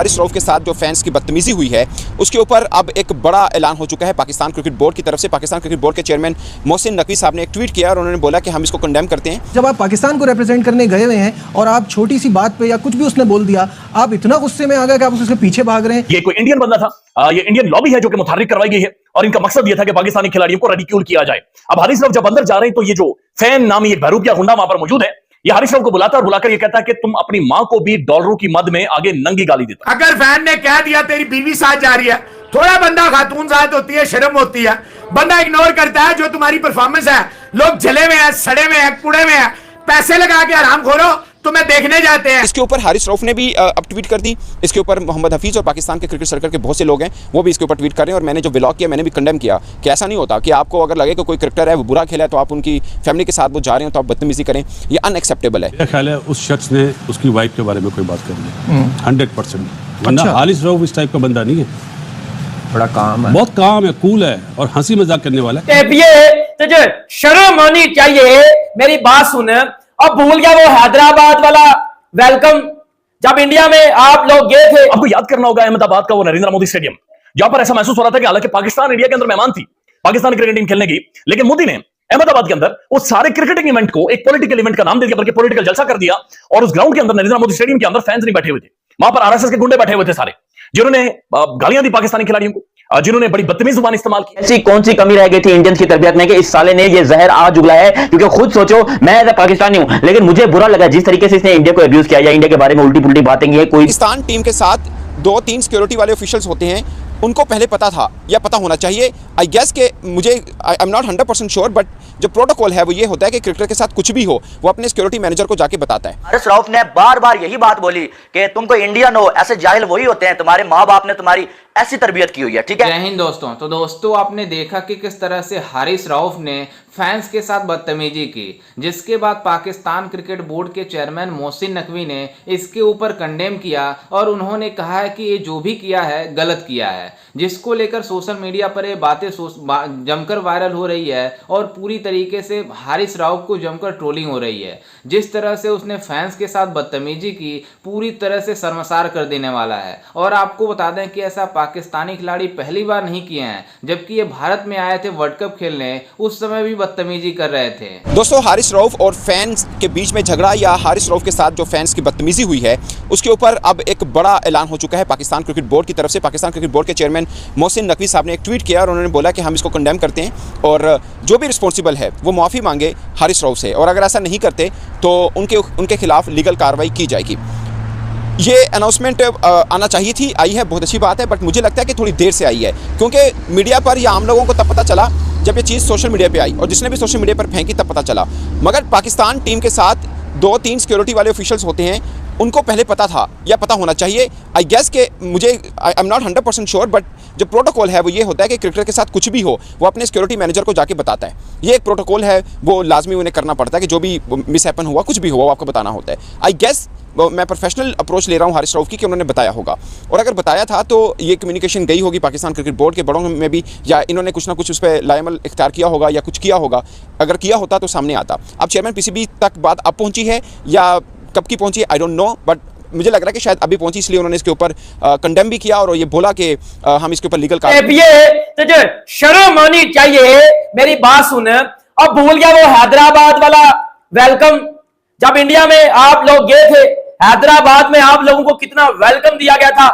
हारिस रऊफ के साथ जो फैंस की बदतमीजी हुई है उसके ऊपर अब एक बड़ा ऐलान हो चुका है पाकिस्तान क्रिकेट बोर्ड की तरफ से। पाकिस्तान क्रिकेट बोर्ड के चेयरमैन मोहसिन नकवी साहब ने एक ट्वीट किया और उन्होंने बोला कि हम इसको कंडेम करते हैं। जब आप पाकिस्तान को रिप्रेजेंट करने गए हुए हैं और आप छोटी सी बात पे या कुछ भी उसने बोल दिया, आप इतना गुस्से में आ गए कि आप उसके पीछे भाग रहे हैं। ये कोई इंडियन बंदा था, ये इंडियन लॉबी है जो कि मुतहर्रिक करवाई गई है और इनका मकसद ये था कि पाकिस्तानी खिलाड़ियों को रिडिक्यूल किया जाए। अब हारिस रऊफ जब अंदर जा रहे हैं तो ये जो फैन नामी एक बहरूपिया गुंडा वहां पर मौजूद है, ये हारिस रऊफ को बुलाता और बुलाकर ये कहता है कि तुम अपनी मां को भी डॉलरों की मद में आगे नंगी गाली देता। अगर फैन ने कह दिया तेरी बीवी साथ जा रही है, थोड़ा बंदा खातून साथ होती है, शर्म होती है, बंदा इग्नोर करता है जो तुम्हारी परफॉर्मेंस है। लोग जले हुए हैं, सड़े हुए हैं, कूड़े में हैं, पैसे लगा के आराम खोरो तुम्हें देखने जाते हैं। इसके ऊपर हारिस रऊफ ने भी अब ट्वीट कर दी। इसके ऊपर मोहम्मद हफीज और पाकिस्तान के क्रिकेट सर्कल के बहुत से लोग हैं वो भी इसके ऊपर ट्वीट कर रहे हैं और मैंने जो व्लॉग किया मैंने भी कंडेम किया कि ऐसा नहीं होता कि आपको अगर लगे कि कोई क्रिकेटर है वो बुरा खेला है तो आप उनकी फैमिली के साथ वो जा रहे हो तो आप बदतमीजी करें, ये अनएक्सेप्टेबल है। मेरा ख्याल है उस शख्स ने उसकी वाइफ के बारे में कोई बात करनी है 100%, वरना हारिस रऊफ इस टाइप का बंदा नहीं है। बड़ा काम है, बहुत काम है, कूल है और हंसी मजाक करने वाला है। तुझे शर्म होनी चाहिए, मेरी बात सुन। अब भूल गया वो हैदराबाद वाला वेलकम जब इंडिया में आप लोग गए थे। आपको याद करना होगा अहमदाबाद का वो नरेंद्र मोदी स्टेडियम, जहां पर ऐसा महसूस हो रहा था कि हालांकि पाकिस्तान इंडिया के अंदर मेहमान थी, पाकिस्तान क्रिकेट टीम खेलने की, लेकिन मोदी ने अहमदाबाद के अंदर वो सारे क्रिकेटिंग इवेंट को एक पॉलिटिकल इवेंट का नाम दे दिया, बल्कि पॉलिटिकल जलसा कर दिया। और उस ग्राउंड के अंदर नरेंद्र मोदी स्टेडियम के अंदर फैंस नहीं बैठे हुए थे, वहां पर आरएसएस के गुंडे बैठे हुए थे सारे, जिन्होंने गालियां दी पाकिस्तानी खिलाड़ियों को, जिन्होंने बड़ी बदतमीज जुबान इस्तेमाल की। ऐसी कौन सी कमी रह गई थी इंडियंस की तरबियत में कि इस साले ने ये जहर आज उगला है? क्योंकि खुद सोचो, मैं एज पाकिस्तानी हूं लेकिन मुझे बुरा लगा जिस तरीके से इसने इंडिया को अब्यूज किया या इंडिया के बारे में उल्टी पुल्टी बातें की है। कोई पाकिस्तान टीम के साथ 2-3 सिक्योरिटी वाले ऑफिशियल्स होते हैं, उनको पहले पता था या पता होना चाहिए। आई गेस के मुझे I am not 100% sure, but जो प्रोटोकॉल है वो ये होता है कि क्रिकेटर के साथ कुछ भी हो वो अपने सिक्योरिटी मैनेजर को जाके बताता है। हारिस रऊफ ने बार बार यही बात बोली कि तुम कोई इंडियन हो, ऐसे जाहिल वही होते हैं, तुम्हारे माँ बाप ने तुम्हारी ऐसी तरबियत की हुई है, ठीक है। जय हिंद दोस्तों। तो दोस्तों आपने देखा कि किस तरह से हारिस रऊफ ने फैंस के साथ बदतमीजी की, जिसके बाद पाकिस्तान क्रिकेट बोर्ड के चेयरमैन मोहसिन नकवी ने इसके ऊपर कंडेम किया और उन्होंने कहा है कि ये जो भी किया है गलत किया है, जिसको लेकर सोशल मीडिया पर ये बातें जमकर वायरल हो रही है और पूरी तरीके से हारिस रऊफ को जमकर ट्रोलिंग हो रही है। जिस तरह से उसने फैंस के साथ बदतमीजी की पूरी तरह से शर्मसार कर देने वाला है। और आपको बता दें कि ऐसा पाकिस्तानी खिलाड़ी पहली बार नहीं किए हैं, जबकि ये भारत में आए थे वर्ल्ड कप खेलने, उस समय भी बदतमीजी कर रहे थे। दोस्तों हारिस रऊफ और फैंस के बीच में झगड़ा या हारिस रऊफ के साथ जो फैंस की बदतमीजी हुई है उसके ऊपर अब एक बड़ा ऐलान हो चुका है पाकिस्तान क्रिकेट बोर्ड की तरफ से। पाकिस्तान क्रिकेट बोर्ड के चेयरमैन मोहसिन नकवी साहब ने एक ट्वीट किया और उन्होंने बोला कि हम इसको कंडेम करते हैं और जो भी रिस्पॉन्सिबल है वो माफ़ी मांगे हारिस रऊफ से, और अगर ऐसा नहीं करते तो उनके खिलाफ लीगल कार्रवाई की जाएगी। ये अनाउंसमेंट आना चाहिए थी, आई है, बहुत अच्छी बात है, बट मुझे लगता है कि थोड़ी देर से आई है, क्योंकि मीडिया पर या आम लोगों को तब पता चला जब ये चीज़ सोशल मीडिया पे आई और जिसने भी सोशल मीडिया पर फेंकी तब पता चला। मगर पाकिस्तान टीम के साथ 2-3 सिक्योरिटी वाले ऑफिशियल्स होते हैं, उनको पहले पता था या पता होना चाहिए। आई गेस के मुझे I am not 100% sure, but जो प्रोटोकॉल है वो ये होता है कि क्रिकेटर के साथ कुछ भी हो वो अपने सिक्योरिटी मैनेजर को जाके बताता है। ये एक प्रोटोकॉल है, वो लाजमी उन्हें करना पड़ता है कि जो भी मिसहैपन हुआ, कुछ भी हुआ, वो आपको बताना होता है। आई गेस मैं प्रोफेशनल अप्रोच ले रहा हूँ हारिस रऊफ की कि उन्होंने बताया होगा, और अगर बताया था तो ये कम्युनिकेशन गई होगी पाकिस्तान क्रिकेट बोर्ड के बड़ों में भी, या इन्होंने कुछ ना कुछ उस पर लाएमल इख्तियार किया होगा या कुछ किया होगा। अगर किया होता तो सामने आता। अब चेयरमैन पीसीबी तक बात अब पहुँची है या कब की पहुँची आई डोंट नो, बट मुझे लग रहा है कि शायद अभी पहुंची, इसलिए उन्होंने इसके ऊपर कंडेम भी किया और ये बोला कि हम इसके ऊपर लीगल तुझे शर्म होनी चाहिए, मेरी बात सुन। अब भूल गया वो हैदराबाद वाला वेलकम जब इंडिया में आप लोग गए थे, हैदराबाद में आप लोगों को कितना वेलकम दिया गया था।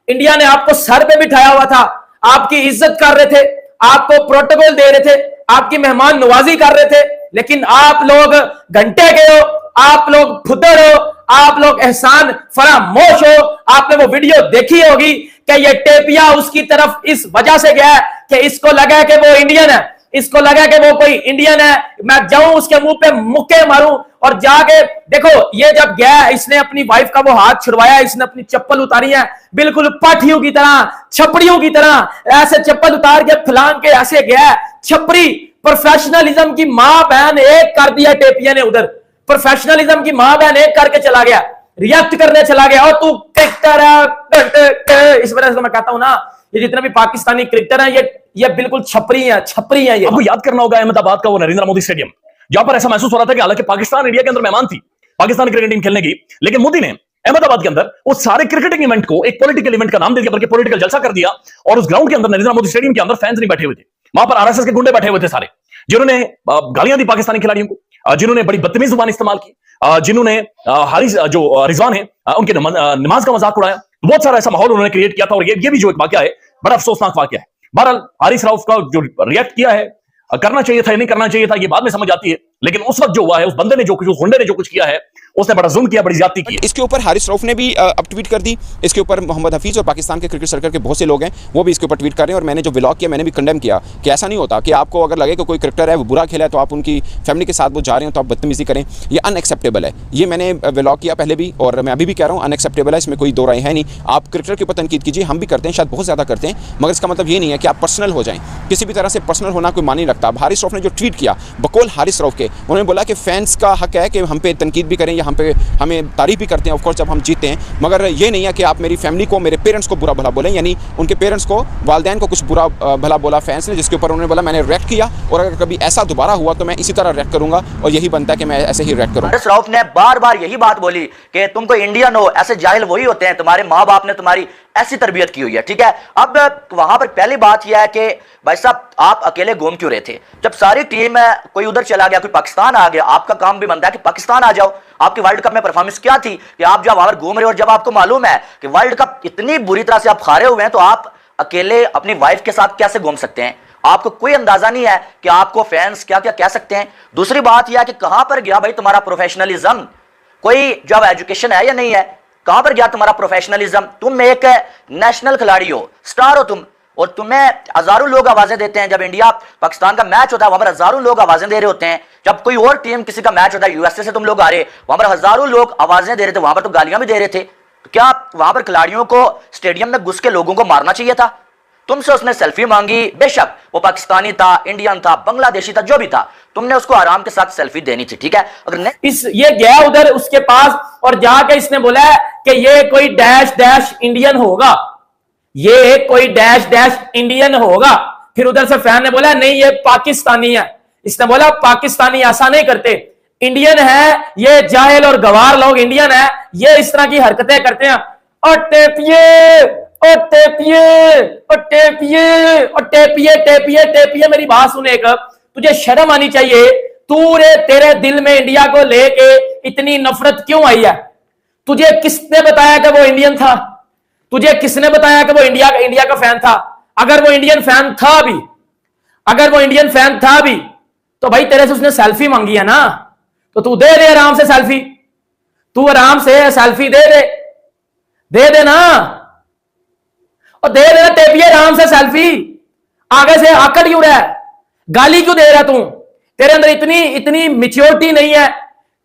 इंडिया ने आपको सर पे बिठाया हुआ था, आपकी इज्जत कर रहे थे, आपको प्रोटोकॉल दे रहे थे, आपकी मेहमान नवाजी कर रहे थे, लेकिन आप लोग घंटे गए हो, आप लोग फुदर हो, आप लोग एहसान फरामोश हो। आपने वो वीडियो देखी होगी कि ये टेपिया उसकी तरफ इस वजह से गया है कि इसको लगा कि वो इंडियन है, इसको लगा कि वो कोई इंडियन है, मैं जाऊं उसके मुंह पे मुक्के मारूं। और जाके देखो ये जब गया, इसने अपनी वाइफ का वो हाथ छुड़वाया, इसने अपनी चप्पल उतारी है बिल्कुल पाठियों की तरह, छपड़ियों की तरह, ऐसे चप्पल उतार के फलांग के ऐसे गया। छपरी प्रोफेशनलिज्म की मां बहन एक कर दिया टेपिया ने, उधर प्रोफेशनलिज्म की मां बहन एक करके चला गया, रिएक्ट करने चला गया। और तू क्रिकेटर है, इस वजह से मैं कहता हूं ना, ये जितने भी पाकिस्तानी क्रिकेटर हैं ये बिल्कुल छपरी हैं, छपरी हैं। ये आपको याद करना होगा अहमदाबाद का वो नरेंद्र मोदी स्टेडियम, जहां पर ऐसा महसूस हो रहा था कि हालांकि पाकिस्तान इंडिया के अंदर मेहमान थी, पाकिस्तान क्रिकेट टीम खेलने की, लेकिन मोदी ने अहमदाबाद के अंदर वो सारे क्रिकेटिंग इवेंट को एक पॉलिटिकल इवेंट का नाम दे दिया, बल्कि पॉलिटिकल जलसा कर दिया। और उस ग्राउंड के अंदर, नरेंद्र मोदी स्टेडियम के अंदर, फैंस नहीं बैठे हुए थे, वहां पर आरएसएस के गुंडे बैठे हुए थे सारे, जिन्होंने गालियां दी पाकिस्तानी खिलाड़ियों को, जिन्होंने बड़ी बदतमीज जुबान इस्तेमाल की, जिन्होंने हारिस जो रिजवान है उनके नमाज का मजाक उड़ाया। बहुत सारा ऐसा माहौल उन्होंने क्रिएट किया था। और ये भी जो एक वाकया है, बड़ा अफसोसनाक वाकया है। बहरहाल हारिस राउफ का जो रिएक्ट किया है, करना चाहिए था या नहीं करना चाहिए था, ये बाद में समझ आती है, लेकिन उस वक्त जो हुआ है, उस बंदे ने जो कुछ, उस गुंडे ने जो कुछ किया है, उसने बड़ा जुल्म किया, बड़ी ज्यादती की। इसके ऊपर हारिस रऊफ ने भी अब ट्वीट कर दी। इसके ऊपर मोहम्मद हफीज और पाकिस्तान के क्रिकेट सर्कल के बहुत से लोग हैं, वो भी इसके ऊपर ट्वीट कर रहे हैं। और मैंने जो व्लॉग किया, मैंने भी कंडेम किया कि ऐसा नहीं होता कि आपको अगर लगे कि कोई क्रिकेटर है वो बुरा खेला है तो आप उनकी फैमिली के साथ वो जा रहे हैं तो आप बदतमीजी करें, ये अनएक्सेप्टेबल है। ये मैंने व्लॉग किया पहले भी और मैं अभी भी कह रहा हूँ, अनएक्सेप्टेबल है, इसमें कोई दो राय है नहीं। आप क्रिकेटर के ऊपर तनकीद कीजिए, हम भी करते हैं, शायद बहुत ज़्यादा करते हैं, मगर इसका मतलब ये नहीं है कि आप पर्सनल हो जाएं। किसी भी तरह से पर्सनल होना कोई मानी रखता। अब हारिस रऊफ ने जो ट्वीट किया, बकौल हारिस रऊफ के, उन्होंने बोला कि फैंस का हक है कि हम पे तनकीद भी करें या हमें तारीफ भी करते हैं ऑफ कोर्स जब हम जीतते हैं, मगर ये नहीं है कि आप मेरी फैमिली को, मेरे पेरेंट्स को बुरा भला बोलें। यानी उनके पेरेंट्स को, वालिदैन को कुछ बुरा भला बोला फैंस ने, जिसके ऊपर उन्होंने बोला मैंने रिएक्ट किया और अगर कभी ऐसा दोबारा हुआ तो मैं इसी तरह रिएक्ट करूंगा और यही बनता है कि मैं ऐसे ही रिएक्ट करूंगा। हारिस रऊफ ने बार बार यही बात बोली कि तुम कोई इंडियन हो, ऐसे जाहिल वही होते हैं, तुम्हारे माँ बाप ने तुम्हारी ऐसी तरबियत की हुई है, ठीक है। अब वहां पर पहली बात यह है कि भाई साहब आप अकेले घूम क्यों रहे थे? जब सारी टीम है, कोई उधर चला गया, कोई पाकिस्तान आ गया, आपका काम भी बनता है कि पाकिस्तान आ जाओ। आपकी वर्ल्ड कप में परफॉर्मेंस क्या थी कि आप जब वहां पर घूम रहे हो और जब आपको मालूम है कि वर्ल्ड कप इतनी बुरी तरह से आप हारे हुए हैं, तो आप अकेले अपनी वाइफ के साथ कैसे घूम सकते हैं? आपको कोई अंदाजा नहीं है कि आपको फैंस क्या क्या कह सकते हैं। दूसरी बात यह है कि कहां पर गया भाई तुम्हारा प्रोफेशनलिज्म? कोई जब एजुकेशन है या नहीं है? कहां पर गया तुम्हारा प्रोफेशनलिज्म? तुम एक नेशनल खिलाड़ी हो, स्टार हो तुम, और तुम्हें हजारों लोग आवाजें देते हैं। जब इंडिया पाकिस्तान का मैच होता है, वहां पर हजारों लोग आवाजें दे रहे होते हैं। जब कोई और टीम किसी का मैच होता है, यूएसए से तुम लोग आ रहे, वहां पर हजारों लोग आवाजें दे रहे थे, वहां पर तो गालियां भी दे रहे थे। तो क्या वहां पर खिलाड़ियों को स्टेडियम में घुस के लोगों को मारना चाहिए था? तुमसे उसने सेल्फी मांगी, बेशक वो पाकिस्तानी था, इंडियन था, बांग्लादेशी था, जो भी था, तुमने उसको आराम के साथ सेल्फी देनी थी, ठीक है। अगर ये गया उधर उसके पास और जाके इसने बोला कि ये कोई डैश डैश इंडियन होगा, ये कोई डैश डैश इंडियन होगा। फिर उधर से फैन ने बोला नहीं ये पाकिस्तानी है। इसने बोला पाकिस्तानी ऐसा नहीं करते, इंडियन है, ये जाहिल और गवार लोग इंडियन है, ये इस तरह की हरकतें करते हैं। और टेपिए और टेपिए और टेपिए और टेपिए टेपिए टेपिए, मेरी बात सुने, तुझे शर्म आनी चाहिए। तेरे दिल में इंडिया को लेके इतनी नफरत क्यों आई है? तुझे किसने बताया कि वो इंडियन था? तुझे किसने बताया कि वो इंडिया का फैन था? अगर वो इंडियन फैन था भी, अगर वो इंडियन फैन था भी, तो भाई तेरे से उसने सेल्फी मांगी है ना, तो तू दे दे आराम से सेल्फी, तू आराम से सेल्फी दे देना, और दे देना टेपिए आराम से सेल्फी। आगे से आकड़ क्यों रहा है? गाली क्यों दे रहा तू? तेरे अंदर इतनी मैच्योरिटी नहीं है,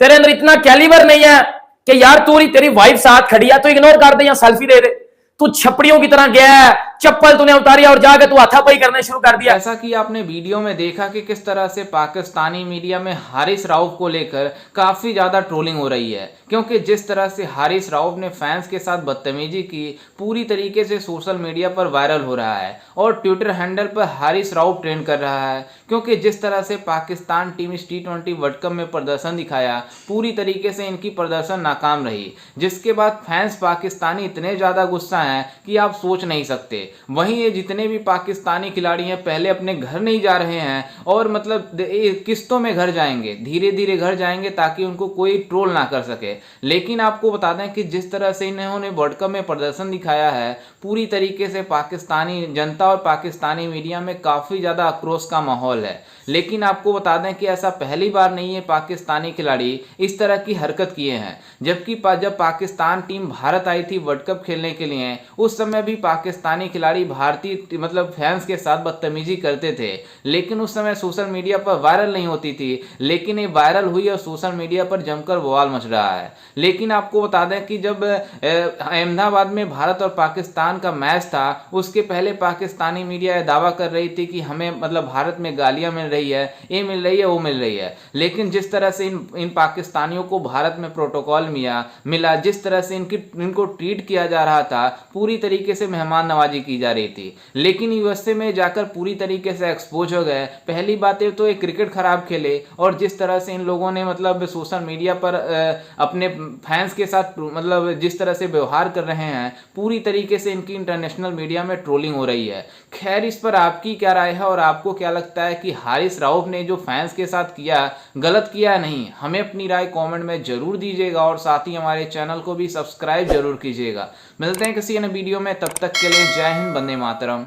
तेरे अंदर इतना कैलिबर नहीं है कि यार तेरी वाइफ साथ खड़ी है तो इग्नोर कर दे या सेल्फी दे दे। तू छपड़ियों की तरह गया है, चप्पल तूने उतारी और जाके तू हाथापाई करने शुरू कर दिया। जैसा कि आपने वीडियो में देखा कि किस तरह से पाकिस्तानी मीडिया में हारिस राउफ को लेकर काफी ज्यादा ट्रोलिंग हो रही है, क्योंकि जिस तरह से हारिस राउफ ने फैंस के साथ बदतमीजी की, पूरी तरीके से सोशल मीडिया पर वायरल हो रहा है और ट्विटर हैंडल पर हारिस राउफ ट्रेंड कर रहा है। क्योंकि जिस तरह से पाकिस्तान टीम इस T20 वर्ल्ड कप में प्रदर्शन दिखाया, पूरी तरीके से इनकी प्रदर्शन नाकाम रही, जिसके बाद फैंस पाकिस्तानी इतने ज्यादा गुस्सा हैं कि आप सोच नहीं सकते। वहीं ये जितने भी पाकिस्तानी खिलाड़ी हैं, पहले अपने घर नहीं जा रहे हैं और मतलब किस्तों में घर जाएंगे, धीरे धीरे घर जाएंगे ताकि उनको कोई ट्रोल ना कर सके। लेकिन आपको बता दें कि जिस तरह से इन्होंने वर्ल्ड कप में प्रदर्शन दिखाया है, पूरी तरीके से पाकिस्तानी जनता और पाकिस्तानी मीडिया में काफ़ी ज़्यादा आक्रोश का माहौल है। लेकिन आपको बता दें कि ऐसा पहली बार नहीं है पाकिस्तानी खिलाड़ी इस तरह की हरकत किए हैं। जबकि जब पाकिस्तान टीम भारत आई थी वर्ल्ड कप खेलने के लिए, उस समय भी पाकिस्तानी खिलाड़ी भारतीय मतलब फैंस के साथ बदतमीजी करते थे, लेकिन उस समय सोशल मीडिया पर वायरल नहीं होती थी। लेकिन ये वायरल हुई और सोशल मीडिया पर जमकर बवाल मच रहा है। लेकिन आपको बता दें कि जब अहमदाबाद में भारत और पाकिस्तान का मैच था, उसके पहले पाकिस्तानी मीडिया दावा कर रही थी कि हमें मतलब भारत में गालियां मिल रही है, ये मिल रही है, वो मिल रही है। लेकिन जिस तरह से इन पाकिस्तानियों को भारत में प्रोटोकॉल मिला, जिस तरह से इनको ट्रीट किया जा रहा था, पूरी तरीके से मेहमान नवाजी की जा रही थी, लेकिन यूएसए में जाकर पूरी तरीके से एक्सपोज हो गए। पहली बात है तो एक क्रिकेट खराब खेले, और जिस तरह से इन लोगों ने मतलब सोशल मीडिया पर अपने फैंस के साथ मतलब जिस तरह से व्यवहार कर रहे हैं, पूरी तरीके से इनकी इंटरनेशनल मीडिया में ट्रोलिंग हो रही है। खैर, इस पर आपकी क्या राय है और आपको क्या लगता है कि हारिस रऊफ ने जो फैंस के साथ किया गलत किया या नहीं? हमें अपनी राय कमेंट में जरूर दीजिएगा और साथ ही हमारे चैनल को भी सब्सक्राइब जरूर कीजिएगा। मिलते हैं किसी अन्य वीडियो में, तब तक के लिए जय हिंद, वंदे मातरम।